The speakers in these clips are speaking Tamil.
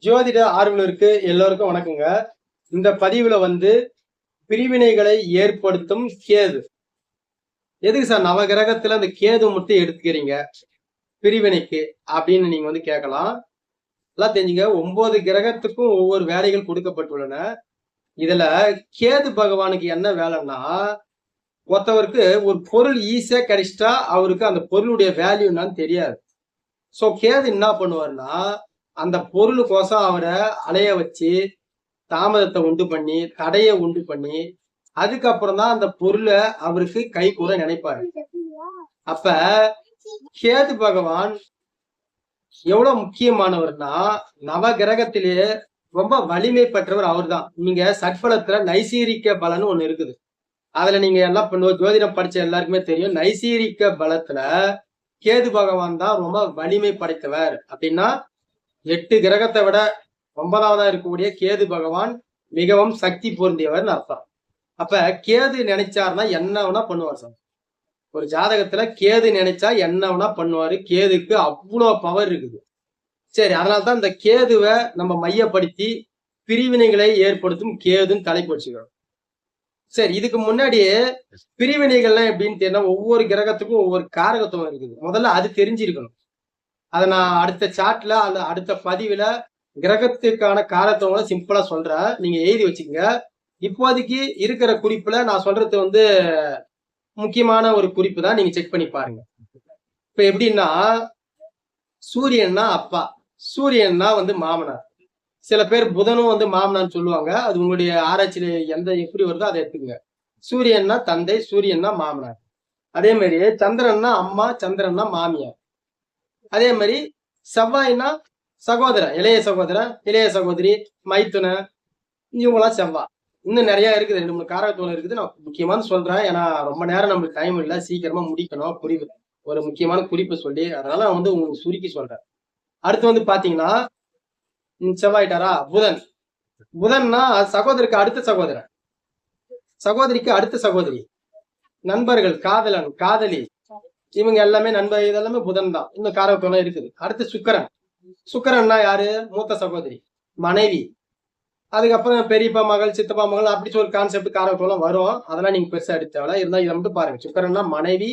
ஜோதிட ஆர்வலருக்கு எல்லோருக்கும் வணக்கங்க. இந்த பதிவுல பிரிவினைகளை ஏற்படுத்தும் கேது. எதுக்கு சார் நவகிரகத்துல அந்த கேது மட்டும் எடுத்துக்கிறீங்க பிரிவினைக்கு அப்படின்னு நீங்க கேட்கலாம். எல்லாம் தெரிஞ்சுங்க, 9 கிரகத்துக்கும் ஒவ்வொரு வேலைகள் கொடுக்கப்பட்டுள்ளன. இதுல கேது பகவானுக்கு என்ன வேலைன்னா, ஒருத்தவருக்கு ஒரு பொருள் ஈஸியா கிடைச்சிட்டா அவருக்கு அந்த பொருளுடைய வேல்யூ என்னன்னு தெரியாது. சோ கேது என்ன பண்ணுவாருன்னா, அந்த பொருளுக்கோசம் அவரை அலைய வச்சு தாமதத்தை உண்டு பண்ணி, தடைய உண்டு பண்ணி, அதுக்கப்புறம் தான் அந்த பொருளை அவருக்கு கை கூட நினைப்பாரு. அப்ப கேது பகவான் எவ்வளவு முக்கியமானவர்னா, நவ கிரகத்திலேயே ரொம்ப வலிமை பெற்றவர் அவர் தான். நீங்க சட்பலத்துல நைசீரிக்க பலன்னு ஒண்ணு இருக்குது. அதுல நீங்க எல்லாம் பண்ணுவோம், ஜோதிடம் படிச்ச எல்லாருக்குமே தெரியும். நைசீரிக்க பலத்துல கேது பகவான் தான் ரொம்ப வலிமை படைத்தவர். அப்படின்னா 8 கிரகத்தை விட 9வதா இருக்கக்கூடிய கேது பகவான் மிகவும் சக்தி பொருந்தியவர்னு அர்த்தம். அப்ப கேது நினைச்சாருன்னா என்ன வேணா பண்ணுவார் சார். ஒரு ஜாதகத்துல கேது நினைச்சா என்ன வேணா பண்ணுவாரு. கேதுக்கு அவ்வளவு பவர் இருக்குது. சரி, அதனால்தான் இந்த கேதுவை நம்ம மையப்படுத்தி பிரிவினைகளை ஏற்படுத்தும் கேதுன்னு தலைப்பு வச்சுக்கிறோம். சரி, இதுக்கு முன்னாடியே பிரிவினைகள்லாம் எப்படின்னு தெரியல, ஒவ்வொரு கிரகத்துக்கும் ஒவ்வொரு காரகத்துவம் இருக்குது. முதல்ல அது தெரிஞ்சிருக்கணும். அதை நான் அடுத்த சாட்ல அல்ல அடுத்த பதிவுல கிரகத்துக்கான காரகத்துவங்களை சிம்பிளா சொல்றேன், நீங்க எழுதி வச்சுக்கோங்க. இப்போதைக்கு இருக்கிற குறிப்புல நான் சொல்றது முக்கியமான ஒரு குறிப்பு தான், நீங்க செக் பண்ணி பாருங்க. இப்ப எப்படின்னா, சூரியன்னா அப்பா, சூரியன்னா மாமனார். சில பேர் புதனும் மாமனார்னு சொல்லுவாங்க. அது உங்களுடைய ஆராய்ச்சியில எப்படி வருதோ அதை எடுத்துக்கங்க. சூரியன்னா தந்தை, சூரியன்னா மாமனார். அதே மாதிரி சந்திரன்னா அம்மா, சந்திரன்னா மாமியார். அதே மாதிரி செவ்வாய்னா சகோதரன், இளைய சகோதரன், இளைய சகோதரி, மைத்துன, இவங்களாம் செவ்வாய். இன்னும் நிறைய இருக்குது, 2-3 காரகத்துவம் இருக்குது. நான் முக்கியமான சொல்றேன், ஏன்னா ரொம்ப நேரம் நம்மளுக்கு டைம் இல்லை, சீக்கிரமா முடிக்கணும். புரியுது, ஒரு முக்கியமான குறிப்பு சொல்லி, அதனால நான் உங்களுக்கு சுருக்கி சொல்றேன். அடுத்து பாத்தீங்கன்னா, செவ்வாயிட்டாரா, புதன். புதன்னா சகோதரிக்கு அடுத்த சகோதரன், சகோதரிக்கு அடுத்த சகோதரி, நண்பர்கள், காதலன், காதலி, இவங்க எல்லாமே நண்பர், இதெல்லாமே புதன் தான். இன்னும் காரகத்துவம் இருக்குது. அடுத்து சுக்கிரன். சுக்கிரன்னா யாரு, மூத்த சகோதரி, மனைவி. அதுக்கப்புறம் பெரியப்பா மகள், சித்தப்பா மகள், அப்படி ஒரு கான்செப்ட் காரகத்துவம் வரும். அதெல்லாம் நீங்க பெருசா எடுத்து தேவை இருந்தா இதை மட்டும் பாருங்க. சுக்கிரன்னா மனைவி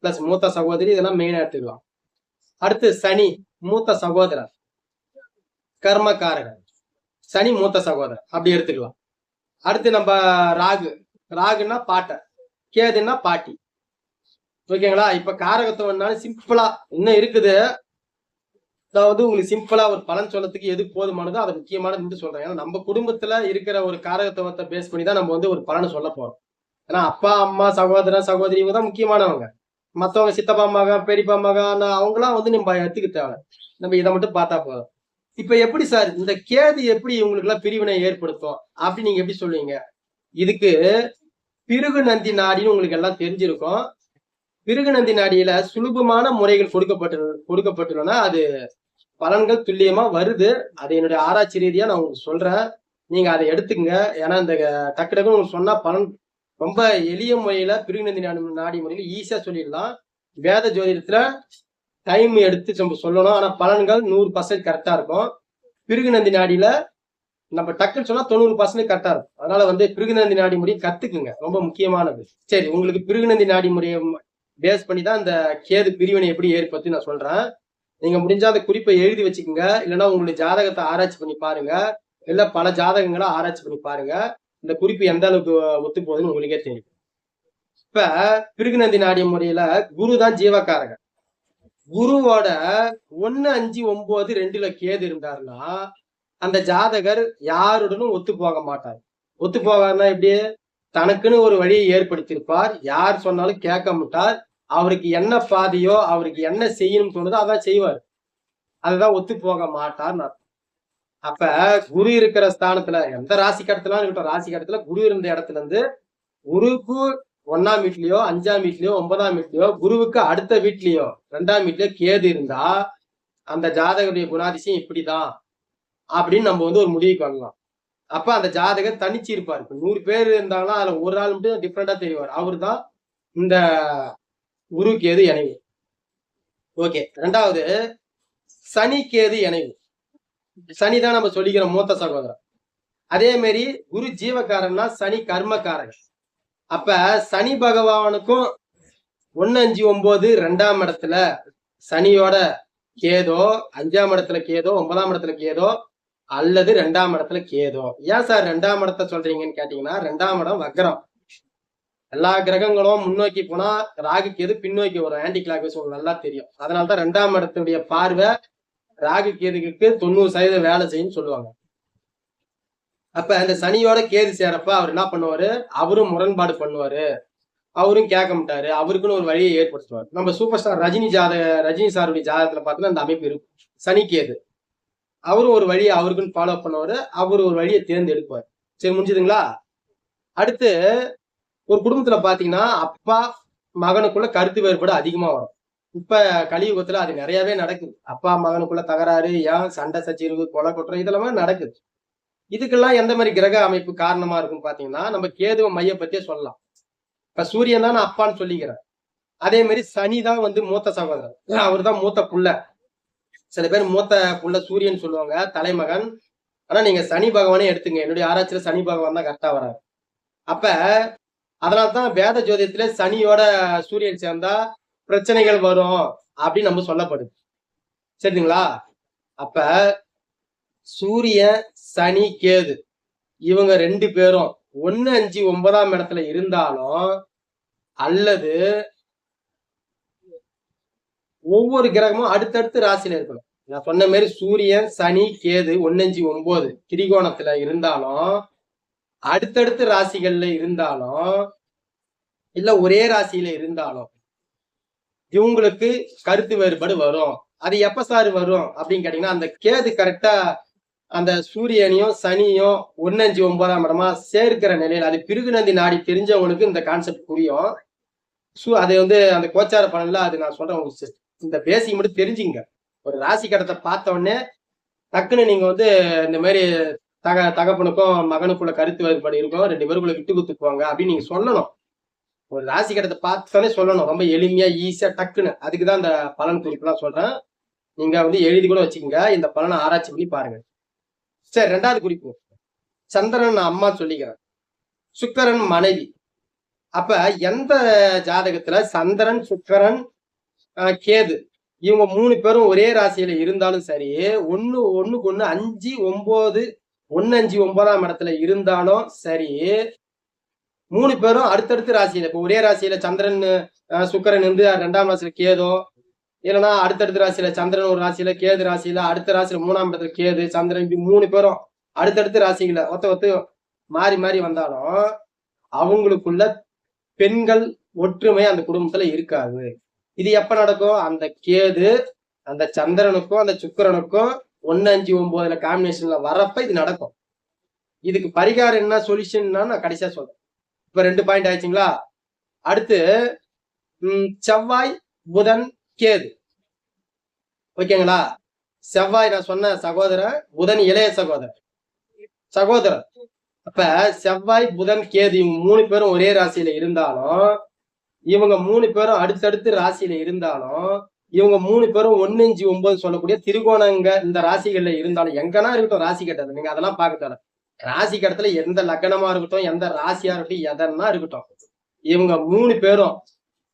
பிளஸ் மூத்த சகோதரி, இதெல்லாம் மெயினா எடுத்துக்கலாம். அடுத்து சனி, மூத்த சகோதரர், கர்மக்காரகன். சனி மூத்த சகோதரர், அப்படி எடுத்துக்கலாம். அடுத்து நம்ம ராகு. ராகுன்னா பாட்ட, கேதுன்னா பாட்டி. ஓகேங்களா? இப்ப காரகத்துவம்னாலும் சிம்பிளா இன்னும் இருக்குது. அதாவது உங்களுக்கு சிம்பிளா ஒரு பலன் சொல்றதுக்கு எது போதுமானதோ அதை முக்கியமானது சொல்றேன். ஏன்னா நம்ம குடும்பத்துல இருக்கிற ஒரு காரகத்துவத்தை பேஸ் பண்ணி தான் நம்ம ஒரு பலனை சொல்ல போறோம். ஏன்னா அப்பா, அம்மா, சகோதரன், சகோதரி, இவங்க தான் முக்கியமானவங்க. மத்தவங்க சித்தப்பா மகன், பெரியப்பா மகன், அவங்களாம் நம்ம எடுத்துக்க தேவை. நம்ம இதை மட்டும் பார்த்தா போதும். இப்ப எப்படி சார் இந்த கேது எப்படி உங்களுக்கு எல்லாம் பிரிவினை ஏற்படுத்தும் அப்படி நீங்க எப்படி சொல்லுவீங்க? இதுக்கு பிருகு நந்தி நாடின்னு உங்களுக்கு எல்லாம் தெரிஞ்சிருக்கும். பிருகு நந்தி நாடியில சுலபமான முறைகள் கொடுக்கப்பட்டுள்ளன. அது பலன்கள் துல்லியமா வருது. அது என்னுடைய ஆராய்ச்சி ரீதியா நான் உங்களுக்கு சொல்றேன். நீங்க அதை எடுத்துக்கங்க. ஏன்னா இந்த டக்கு டக்குன்னு உங்களுக்கு சொன்னா பலன் ரொம்ப எளிய முறையில பிருகு நந்தி நாடி முறையில ஈஸியா சொல்லிடலாம். வேத ஜோதிடத்துல டைம் எடுத்து நம்ம சொல்லணும். ஆனா பலன்கள் 100% கரெக்டா இருக்கும். பிருகு நந்தி நாடியில நம்ம டக்குன்னு சொன்னா 90% கரெக்டா இருக்கும். அதனால பிருகு நந்தி நாடி முறையை கத்துக்குங்க, ரொம்ப முக்கியமானது. சரி, உங்களுக்கு பிருகு நந்தி நாடி முறையை பேஸ் பண்ணி தான் இந்த கேது பிரிவினை எப்படி ஏற்படுத்தி நான் சொல்றேன். நீங்க முடிஞ்சா அந்த குறிப்பை எழுதி வச்சுக்கோங்க. இல்லைன்னா உங்களுடைய ஜாதகத்தை ஆராய்ச்சி பண்ணி பாருங்க. இல்ல பல ஜாதகங்களை ஆராய்ச்சி பண்ணி பாருங்க. இந்த குறிப்பு எந்த அளவுக்கு ஒத்து போகுதுன்னு உங்களுக்கே தெரியும். இப்ப பிருகு நந்தி நாடி முறையில குரு தான் ஜீவகாரகன். குருவோட 1, 5, 9, 2ல கேது இருந்தாருன்னா அந்த ஜாதகர் யாருடனும் ஒத்து போக மாட்டார். ஒத்து போகாருன்னா எப்படி? தனக்குன்னு ஒரு வழியை ஏற்படுத்தியிருப்பார். யார் சொன்னாலும் கேட்க மாட்டார். அவருக்கு என்ன பாதையோ, அவருக்கு என்ன செய்யணும்னு தோணுதோ அதான் செய்வார். அதுதான் ஒத்து போக மாட்டார்னு அர்த்தம். அப்ப குரு இருக்கிற ஸ்தானத்துல எந்த ராசி கடத்தலாம் இருக்கட்டும், ராசி கடத்துல குரு இருந்த இடத்துல இருந்து குருக்கு 1ஆம் வீட்லயோ, 5ஆம் வீட்லயோ, 9ஆம் வீட்லயோ, குருவுக்கு அடுத்த வீட்லயோ, 2ஆம் வீட்லயோ கேது இருந்தா அந்த ஜாதகருடைய குணாதிசயம் இப்படிதான் அப்படின்னு நம்ம ஒரு முடிவுக்கு வரலாம். அப்ப அந்த ஜாதகர் தனிச்சு இருப்பார். 100 பேர் இருந்தாங்கன்னா அதுல ஒரு ஆள் மட்டும் டிஃப்ரெண்டா தெரிவார். அவரு தான் இந்த குரு கேது இணைவு. ஓகே, 2வது சனி கேது இணைவு. சனிதான் நம்ம சொல்லிக்கிறோம் மூத்த சகோதரன். அதே மாதிரி குரு ஜீவகாரன்னா சனி கர்மக்காரன். அப்ப சனி பகவானுக்கும் 1, 5, 9 2ஆம் இடத்துல சனியோட கேதோ, 5ஆம் இடத்துல கேதோ, 9ஆம் இடத்துல கேதோ அல்லது 2ஆம் இடத்துல கேதோ. ஏன் சார் 2ஆம் இடத்தை சொல்றீங்கன்னு கேட்டீங்கன்னா, 2ஆம் இடம் வக்ரம். எல்லா கிரகங்களும் முன்னோக்கி போனா ராகு கேது பின்னோக்கி வரும். ஆன்டி கிளாக் வைஸ் உங்களுக்கு நல்லா தெரியும். அதனாலதான் 2ஆம் இடத்துடைய பார்வை ராகு கேதுக்கு 90% வேலை செய்யுன்னு சொல்லுவாங்க. அப்ப அந்த சனியோட கேது சேரப்ப அவர் என்ன பண்ணுவாரு, அவரும் முரண்பாடு பண்ணுவாரு, அவரும் கேட்க மாட்டாரு, அவருக்குன்னு ஒரு வழியை ஏற்படுத்துவார். நம்ம சூப்பர் ஸ்டார் ரஜினி சாருடைய ஜாதகத்துல பார்த்தோன்னா அந்த அமைப்பு இருக்கும். சனி கேது அவரும் ஒரு வழியை அவருக்குன்னு ஃபாலோ பண்ணுவாரு, அவர் ஒரு வழியை தேர்ந்தெடுப்பார். சரி, முடிஞ்சுதுங்களா? அடுத்து ஒரு குடும்பத்துல பாத்தீங்கன்னா அப்பா மகனுக்குள்ள கருத்து வேறுபாடு அதிகமா வரும். இப்ப கலியுகத்துல அது நிறையவே நடக்குது. அப்பா மகனுக்குள்ள தகராறு, ஏன் சண்டை சச்சரவு, கொலை குற்றம் இதெல்லாமே நடக்குது. இதுக்கெல்லாம் எந்த மாதிரி கிரக அமைப்பு காரணமா இருக்கும் பாத்தீங்கன்னா, நம்ம கேதுவ மைய பத்தியே சொல்லலாம். இப்ப சூரியன் தான் நான் அப்பான்னு சொல்லிக்கிறேன். அதே மாதிரி சனி தான் வந்து மூத்த சகோதரர், அவர் தான் மூத்த புள்ள. சில பேர் மூத்த புள்ள சூரியன் சொல்லுவாங்க, தலைமகன். ஆனா நீங்க சனி பகவானே எடுத்துங்க, என்னுடைய ஆராய்ச்சியில சனி பகவான் தான் கரெக்டா வராரு. அப்ப அதனால்தான் வேத ஜோதியத்திலே சனியோட சூரியன் சேர்ந்தா பிரச்சனைகள் வரும் அப்படின்னு நம்ம சொல்லப்படுது. சரிங்களா? அப்ப சூரியன் சனி கேது இவங்க 2 பேரும் 1, 5, 9ஆம் இடத்துல இருந்தாலும் அல்லது ஒவ்வொரு கிரகமும் அடுத்தடுத்து ராசியில இருக்கணும். நான் சொன்ன மாதிரி சூரியன் சனி கேது 1, 5, 9 திரிகோணத்துல இருந்தாலும், அடுத்தடுத்து ராசிகள்ல இருந்தாலும், இல்ல ஒரே ராசியில இருந்தாலும் இவங்களுக்கு கருத்து வேறுபாடு வரும். அது எப்ப சார் வரும் அப்படின்னு கேட்டீங்கன்னா, அந்த கேது கரெக்டா அந்த சூரியனையும் சனியும் 1, 5, 9ஆம் இடமா சேர்க்கிற நிலையில, அது பிருகுநந்தி நாடி தெரிஞ்சவங்களுக்கு இந்த கான்செப்ட் புரியும். அது வந்து அந்த கோச்சார பலன்ல அது நான் சொல்றேன் உங்களுக்கு. இந்த பேசிக் மட்டும் தெரிஞ்சுங்க. ஒரு ராசி கடத்தை பார்த்த உடனே டக்குன்னு நீங்க வந்து இந்த மாதிரி தகப்பனுக்கும் மகனுக்குள்ள கருத்து வேறுபாடு இருக்கும், 2 பேருக்குள்ள விட்டு குத்துக்குவாங்க அப்படின்னு நீங்க சொல்லணும். ஒரு ராசி கடத்தை பார்த்தோன்னே சொல்லணும், ரொம்ப எளிமையா ஈஸியா டக்குன்னு. அதுக்குதான் இந்த பலன் குறிப்புலாம் சொல்றேன். நீங்க வந்து எழுதி கூட வச்சுக்கோங்க, இந்த பலனை ஆராய்ச்சி பண்ணி பாருங்க. சரி, 2வது குறிப்பு, சந்திரன் அம்மா சொல்லிக்கிறேன், சுக்கிரன் மனைவி. அப்ப எந்த ஜாதகத்துல சந்திரன் சுக்கிரன் கேது இவங்க 3 பேரும் ஒரே ராசியில இருந்தாலும் சரி, ஒண்ணுக்கு ஒண்ணு 5, 9 1, 5, 9ஆம் இடத்துல இருந்தாலும் சரி, 3 பேரும் அடுத்தடுத்து ராசியில, இப்ப ஒரே ராசியில சந்திரன் சுக்கிரன் வந்து 2ஆம் ராசியில கேதோ, இல்லைன்னா அடுத்தடுத்த ராசியில சந்திரன் ஒரு ராசியில கேது ராசியில, அடுத்த ராசியில 3ஆம் இடத்துல கேது சந்திரன், இப்படி 3 பேரும் அடுத்தடுத்து ராசிகளை ஒத்து மாறி மாறி வந்தாலும் அவங்களுக்குள்ள பெண்கள் ஒற்றுமை அந்த குடும்பத்துல இருக்காது. இது எப்ப நடக்கும்? அந்த கேது அந்த சந்திரனுக்கும் அந்த சுக்கிரனுக்கும் 1, 5, 9 காம்பினேஷன்ல வரப்ப இது நடக்கும். இதுக்கு பரிகாரம் என்ன, சொல்யூஷன்னா நான் கடைசியா சொல்றேன். இப்ப 2 பாயிண்ட் ஆயிடுச்சுங்களா? அடுத்து செவ்வாய் புதன் கேது, ஓகேங்களா? செவ்வாய் நான் சொன்ன சகோதரன், புதன் இளைய சகோதரன். அப்ப செவ்வாய் புதன் கேது இவங்க 3 பேரும் ஒரே ராசியில இருந்தாலும், இவங்க 3 பேரும் அடுத்தடுத்து ராசியில இருந்தாலும், இவங்க 3 பேரும் 1, 5, 9 சொல்லக்கூடிய திரிகோணங்க இந்த ராசிகள்ல இருந்தாலும், எங்கன்னா இருக்கட்டும் ராசி கட்டது, நீங்க அதெல்லாம் பார்க்க தேவை. ராசி கட்டத்துல எந்த லக்னமா இருக்கட்டும், எந்த ராசியா இருக்கட்டும், எதனா இருக்கட்டும், இவங்க 3 பேரும்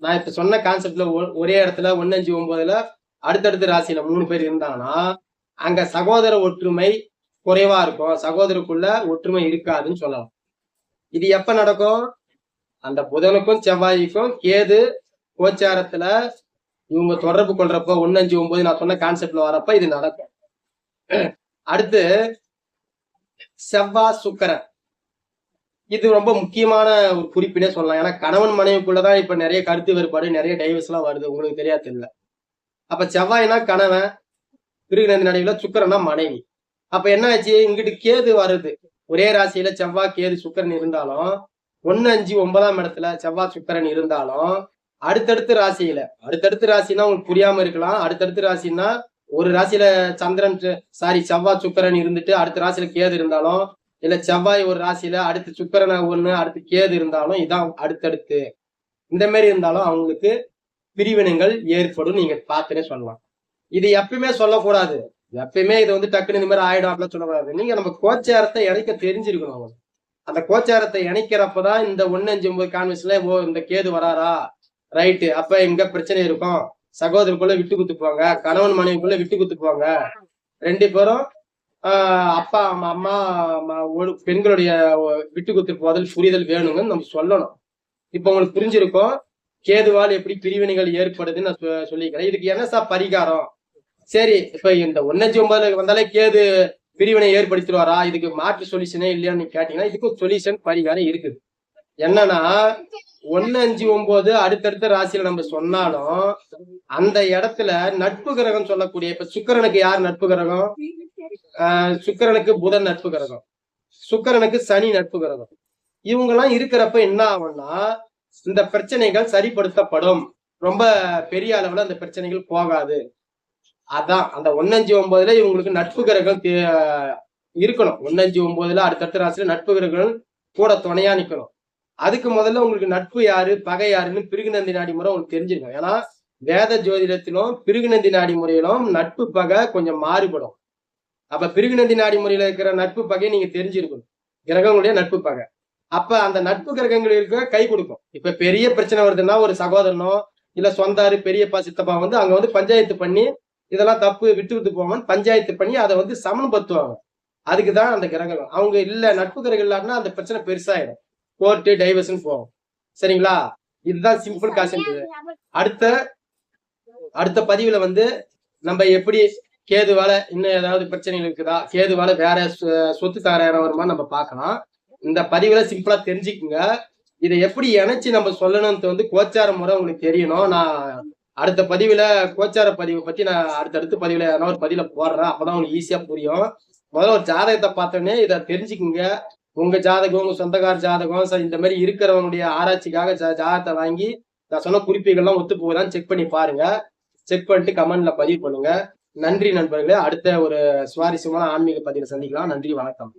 நான் இப்ப சொன்ன கான்செப்ட்ல ஒரே இடத்துல 1, 5, 9ல அடுத்தடுத்து ராசியில 3 பேர் இருந்தாங்கன்னா அங்க சகோதர ஒற்றுமை குறைவா இருக்கும், சகோதரருக்குள்ள ஒற்றுமை இருக்காதுன்னு சொல்லலாம். இது எப்ப நடக்கும்? அந்த புதனுக்கும் செவ்வாய்க்கும் கேது கோச்சாரத்துல இவங்க தொடர்பு கொள்றப்ப 1, 5, 9 நான் சொன்ன கான்செப்ட்ல வரப்ப இது நடக்கும். அடுத்து செவ்வாய் சுக்கிரன், இது ரொம்ப முக்கியமான ஒரு குறிப்பினே சொல்லலாம். ஏன்னா கணவன் மனைவிக்குள்ளதான் இப்ப நிறைய கருத்து வேறுபாடு, நிறைய டைவர்ஸ் எல்லாம் வருது, உங்களுக்கு தெரியாது இல்ல. அப்ப செவ்வாய்னா கணவன், பிருகுநந்தி நடுவுல சுக்கிரன்னா மனைவி. அப்ப என்ன ஆச்சு, இங்கிட்டு கேது வருது, ஒரே ராசியில செவ்வாய் கேது சுக்கிரன் இருந்தாலும், 1, 5, 9ஆம் இடத்துல செவ்வாய் சுக்கிரன் இருந்தாலும், அடுத்தடுத்து ராசினா உங்களுக்கு புரியாம இருக்கலாம். அடுத்தடுத்து ராசின்னா ஒரு ராசியில சந்திரன் செவ்வாய் சுக்கிரன் இருந்துட்டு அடுத்த ராசியில கேது இருந்தாலும், இல்ல செவ்வாய் ஒரு ராசியில அடுத்து சுக்கிரன் ஒண்ணு அடுத்து கேது இருந்தாலும், இதான் அடுத்தடுத்து இந்த மாதிரி இருந்தாலும் அவங்களுக்கு பிரிவினைகள் ஏற்படும். நீங்க பார்த்துனே சொல்லலாம். இது எப்பயுமே சொல்லக்கூடாது. எப்பயுமே இது வந்து டக்குன்னு இந்த மாதிரி ஆயிடும் அப்படின்னு சொல்லக்கூடாது. நீங்க நம்ம கோச்சாரத்தை இணைக்க தெரிஞ்சிருக்கணும். அந்த கோச்சாரத்தை இணைக்கிறப்பதான் இந்த 1-5-9 கான்வெர்ஸ்ல இந்த கேது வராரா, ரைட்டு, அப்ப எங்க பிரச்சனை இருக்கும், சகோதரருக்குள்ள விட்டு குத்துப்பாங்க, கணவன் மனைவிக்குள்ள விட்டு குத்துப்பாங்க, 2 பேரும் அப்பா அம்மா பெண்களுடைய விட்டு குத்து போதல் புரிதல் வேணுங்கன்னு நம்ம சொல்லணும். இப்ப உங்களுக்கு புரிஞ்சிருக்கும் கேதுவால் எப்படி பிரிவினைகள் ஏற்படுதுன்னு நான் சொல்லிக்கிறேன். இதுக்கு என்ன சார் பரிகாரம்? சரி, இப்ப இந்த 1-5-9 வந்தாலே கேது பிரிவினை ஏற்படுத்திடுவாரா, இதுக்கு மாற்று சொல்யூஷனே இல்லையான்னு கேட்டீங்கன்னா இதுக்கும் சொல்யூஷன் பரிகாரம் இருக்குது. என்னன்னா 1-5-9 அடுத்தடுத்த ராசியில நம்ம சொன்னாலும் அந்த இடத்துல நட்பு கிரகம் சொல்லக்கூடிய, இப்ப சுக்கிரனுக்கு யார் நட்பு கிரகம்? சுக்கிரனுக்கு புதன் நட்பு கிரகம், சுக்கிரனுக்கு சனி நட்பு கிரகம். இவங்க எல்லாம் இருக்கிறப்ப என்ன ஆகும்னா இந்த பிரச்சனைகள் சரிப்படுத்தப்படும். ரொம்ப பெரிய அளவுல அந்த பிரச்சனைகள் போகாது. அதான் அந்த 1-5-9 இவங்களுக்கு நட்பு கிரகம் இருக்கணும். 1-5-9 அடுத்தடுத்த ராசியில நட்பு கிரகம் கூட துணையா நிக்கணும். அதுக்கு முதல்ல உங்களுக்கு நட்பு யாரு பகை யாருன்னு பிருகுநந்தி நாடி முறை உங்களுக்கு தெரிஞ்சிருக்கும். ஏன்னா வேத ஜோதிடத்திலும் பிருகுநந்தி நாடி முறையிலும் நட்பு பகை கொஞ்சம் மாறுபடும். அப்ப பிருகுநந்தி நாடி முறையில இருக்கிற நட்பு பகையை நீங்க தெரிஞ்சிருக்கணும், கிரகங்களுடைய நட்பு பகை. அப்ப அந்த நட்பு கிரகங்கள் இருக்க கை கொடுக்கும். இப்ப பெரிய பிரச்சனை வருதுன்னா ஒரு சகோதரனோ இல்ல சொந்தாரு பெரியப்பா சித்தப்பா வந்து அங்க வந்து பஞ்சாயத்து பண்ணி இதெல்லாம் தப்பு விட்டு விட்டு போவாங்க, பஞ்சாயத்து பண்ணி அதை வந்து சமன்படுத்துவாங்க. அதுக்குதான் அந்த கிரகம். அவங்க இல்ல நட்பு கிரகம் இல்லாருன்னா அந்த பிரச்சனை பெருசாயிடும், கோர்ட்டு டைவர்ஷன் போகும். சரிங்களா? இதுதான் சிம்பிள் கான்செப்ட். அடுத்த பதிவுல வந்து நம்ம எப்படி கேதுவால இன்னும் ஏதாவது பிரச்சனைகள் இருக்குதா, கேதுவால வேற சொத்து தகராறு வருமா நம்ம பார்க்கலாம். இந்த பதிவுல சிம்பிளா தெரிஞ்சுக்குங்க. இதை எப்படி இணைச்சு நம்ம சொல்லணும்னு வந்து கோச்சார முறை உங்களுக்கு தெரியணும். நான் அடுத்த பதிவுல கோச்சார பதிவை பத்தி நான் அடுத்த பதிவுல ஒரு பதிவுல போடுறேன். அப்பதான் உங்களுக்கு ஈஸியா புரியும். முதல்ல ஒரு ஜாதகத்தை பார்த்தோன்னே இதை தெரிஞ்சுக்குங்க. உங்க ஜாதகம், உங்க சொந்தக்கார ஜாதகம் இந்த மாதிரி இருக்கிறவங்களுடைய ஆராய்ச்சிக்காக ஜாதகத்தை வாங்கி நான் சொன்ன குறிப்புகள்லாம் ஒத்து போகுதான்னு செக் பண்ணி பாருங்க. செக் பண்ணிட்டு கமெண்ட்ல பதிவு பண்ணுங்க. நன்றி நண்பர்களே. அடுத்த ஒரு சுவாரஸ்யமான ஆன்மீக பதிவை சந்திக்கலாம். நன்றி, வணக்கம்.